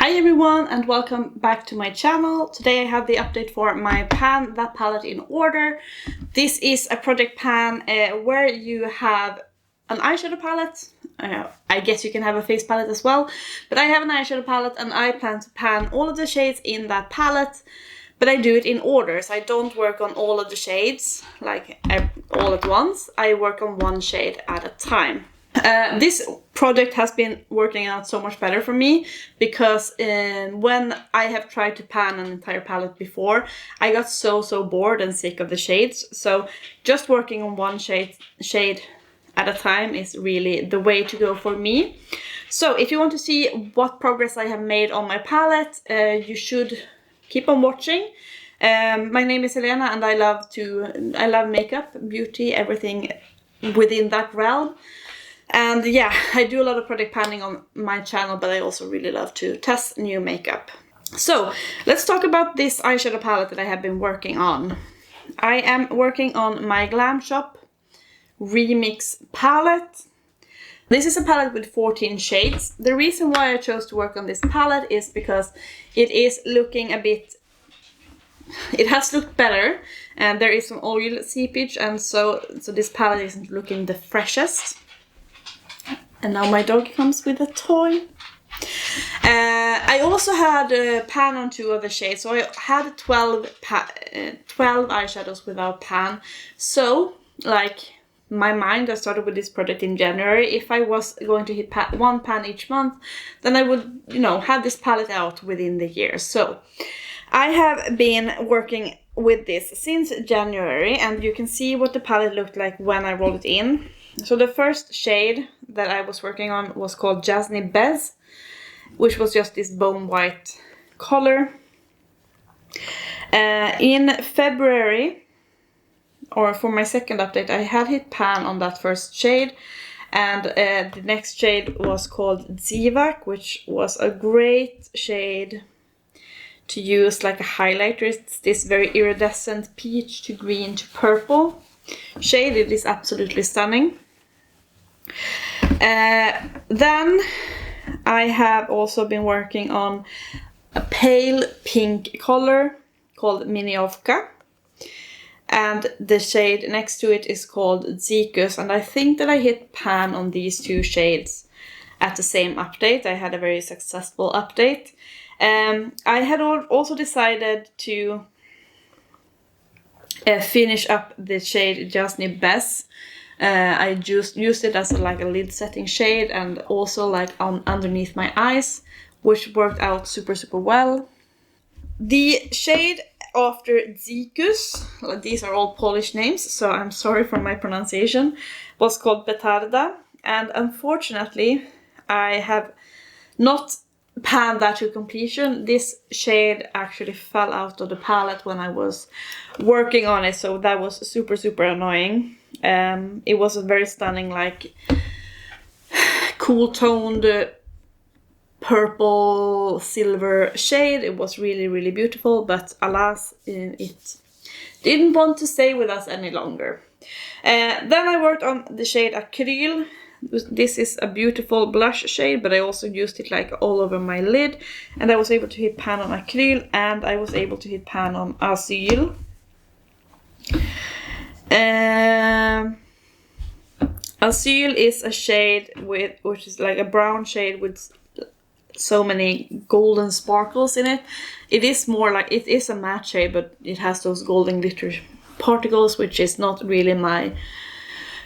Hi everyone and welcome back to my channel. Today I have the update for my pan, that palette in order. This is a project pan where you have an eyeshadow palette. I guess you can have a face palette as well, but I have an eyeshadow palette and I plan to pan all of the shades in that palette, but I do it in order, so I don't work on all of the shades like all at once. I work on one shade at a time. This project has been working out so much better for me because when I have tried to pan an entire palette before, I got so bored and sick of the shades. So just working on one shade at a time is really the way to go for me. So if you want to see what progress I have made on my palette, you should keep on watching. My name is Helena and I love makeup, beauty, everything within that realm. And yeah, I do a lot of project panning on my channel, but I also really love to test new makeup. So let's talk about this eyeshadow palette that I have been working on. I am working on my Glam Shop Remix palette. This is a palette with 14 shades. The reason why I chose to work on this palette is because it is looking a bit... It has looked better and there is some oil seepage, and so this palette isn't looking the freshest. And now my dog comes with a toy. I also had a pan on 2 other shades, so I had 12 eyeshadows without pan. So, like, my mind, I started with this project in January. If I was going to hit one pan each month, then I would, have this palette out within the year. So, I have been working with this since January, and you can see what the palette looked like when I rolled it in. So the first shade that I was working on was called Jasny Bez, which was just this bone white color. In February, or for my second update, I had hit pan on that first shade, and the next shade was called Zivak, which was a great shade to use like a highlighter. It's this very iridescent peach to green to purple shade. It is absolutely stunning. Then I have also been working on a pale pink color called Miniovka, and the shade next to it is called Zikus, and I think that I hit pan on these 2 shades at the same update. I had a very successful update. I had also decided to finish up the shade Jasny Bez. I just used it as a lid setting shade and also underneath my eyes, which worked out super well. The shade after Zikus, these are all Polish names, so I'm sorry for my pronunciation, was called Petarda, and unfortunately I have not panned that to completion. This shade actually fell out of the palette when I was working on it, so that was super annoying. It was a very stunning, cool toned purple silver shade. It was really beautiful, but alas, it didn't want to stay with us any longer. Then I worked on the shade Acryl. This is a beautiful blush shade, but I also used it all over my lid, and I was able to hit pan on Acryl, and I was able to hit pan on Asyl. Asyl is a shade which is like a brown shade with so many golden sparkles in it. It is more it is a matte shade, but it has those golden glitter particles, which is not really my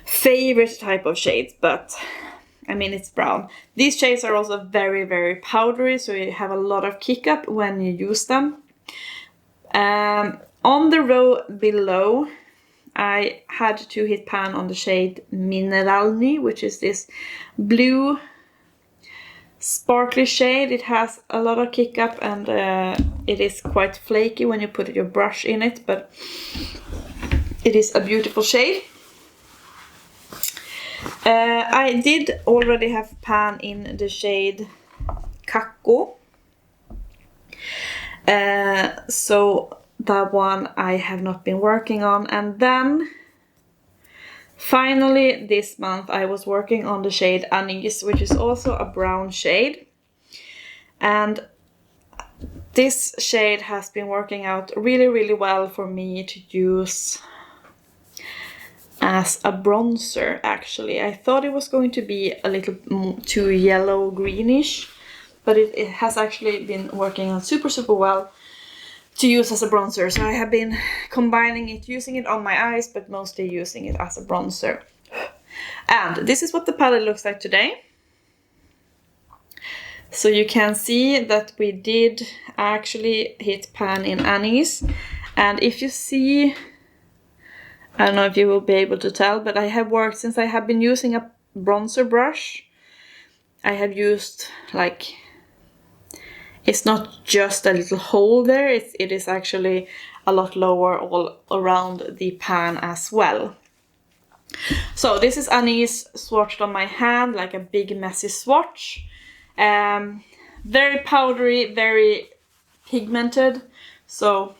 favorite type of shades, but I mean, it's brown. These shades are also very powdery, so you have a lot of kick up when you use them. On the row below, I had to hit pan on the shade Mineralny, which is this blue sparkly shade. It has a lot of kick up, and it is quite flaky when you put your brush in it, but it is a beautiful shade. I did already have pan in the shade Kakko, so that one I have not been working on. And then finally this month I was working on the shade Anise, which is also a brown shade, and this shade has been working out really, really well for me to use as a bronzer, actually. I thought it was going to be a little too yellow greenish, but it has actually been working out super, super well to use as a bronzer. So I have been combining it, using it on my eyes, but mostly using it as a bronzer. And this is what the palette looks like today. So you can see that we did actually hit pan in anise. And if you see, I don't know if you will be able to tell, but I have worked, since I have been using a bronzer brush, I have used like, it's not just a little hole there, it is actually a lot lower all around the pan as well. So this is anise swatched on my hand, like a big messy swatch. Very powdery, very pigmented, so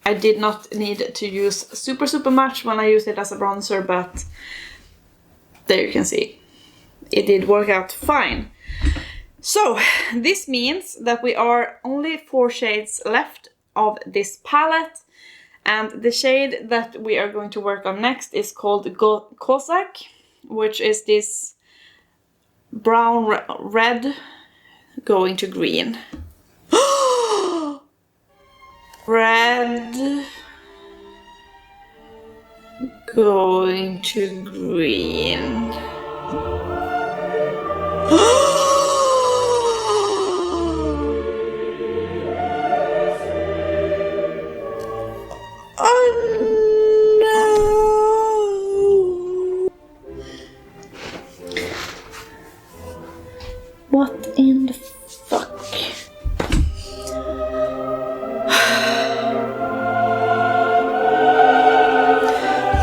I did not need to use super, super much when I used it as a bronzer, but there you can see, it did work out fine. So this means that we are only 4 shades left of this palette, and the shade that we are going to work on next is called Cossack, which is this brown red going to green. Red going to green. What in the fuck?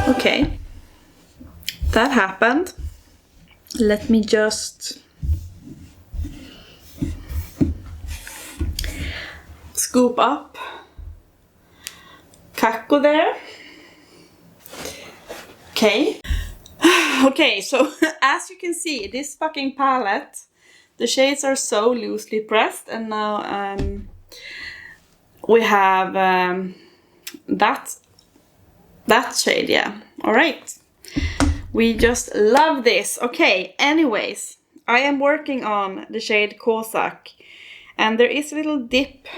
Okay, that happened. Let me just scoop up Kakko there. Okay. Okay, so as you can see, this fucking palette, the shades are so loosely pressed, and now we have that shade, yeah. All right, we just love this. Okay, anyways, I am working on the shade Cossack, and there is a little dip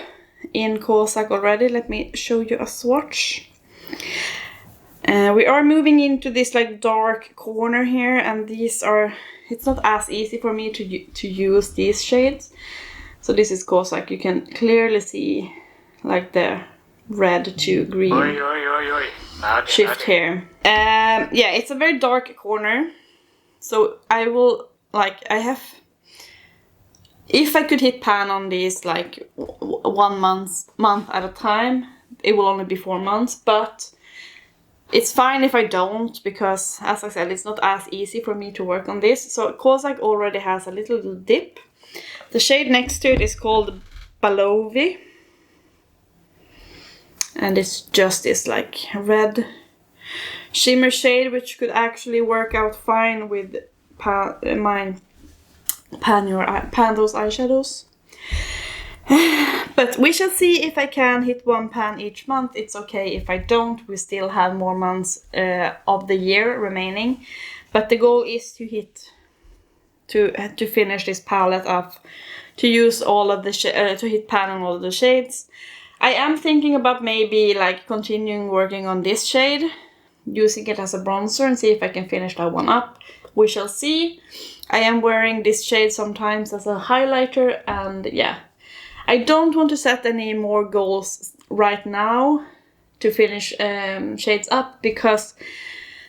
in Cossack already. Let me show you a swatch. We are moving into this like dark corner here, and these are, it's not as easy for me to use these shades. So this is Cossack. You can clearly see like the red to green shift here. Yeah, it's a very dark corner. So I will, like, I have, if I could hit pan on these like 1 month at a time, it will only be 4 months, but it's fine if I don't, because as I said, it's not as easy for me to work on this. So Cossack already has a little dip. The shade next to it is called Balovi, and it's just this like red shimmer shade, which could actually work out fine with pan those eyeshadows. But we shall see if I can hit 1 pan each month. It's okay if I don't. We still have more months of the year remaining. But the goal is to finish this palette up, to use all of the to hit pan on all of the shades. I am thinking about maybe like continuing working on this shade, using it as a bronzer, and see if I can finish that one up. We shall see. I am wearing this shade sometimes as a highlighter, and yeah. I don't want to set any more goals right now to finish shades up, because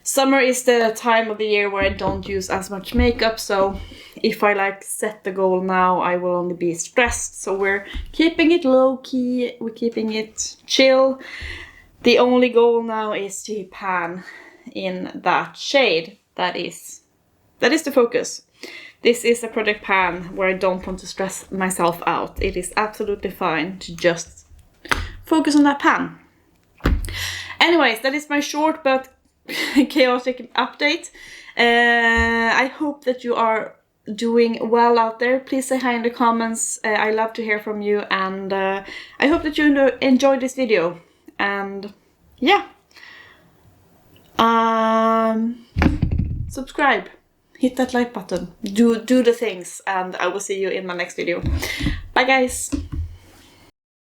summer is the time of the year where I don't use as much makeup. So if I like set the goal now, I will only be stressed. So we're keeping it low key, we're keeping it chill. The only goal now is to pan in that shade. That is the focus. This is a project pan where I don't want to stress myself out. It is absolutely fine to just focus on that pan. Anyways, that is my short but chaotic update. I hope that you are doing well out there. Please say hi in the comments. I love to hear from you, and I hope that you enjoyed this video. And yeah, subscribe, hit that like button, do the things, and I will see you in my next video. Bye guys.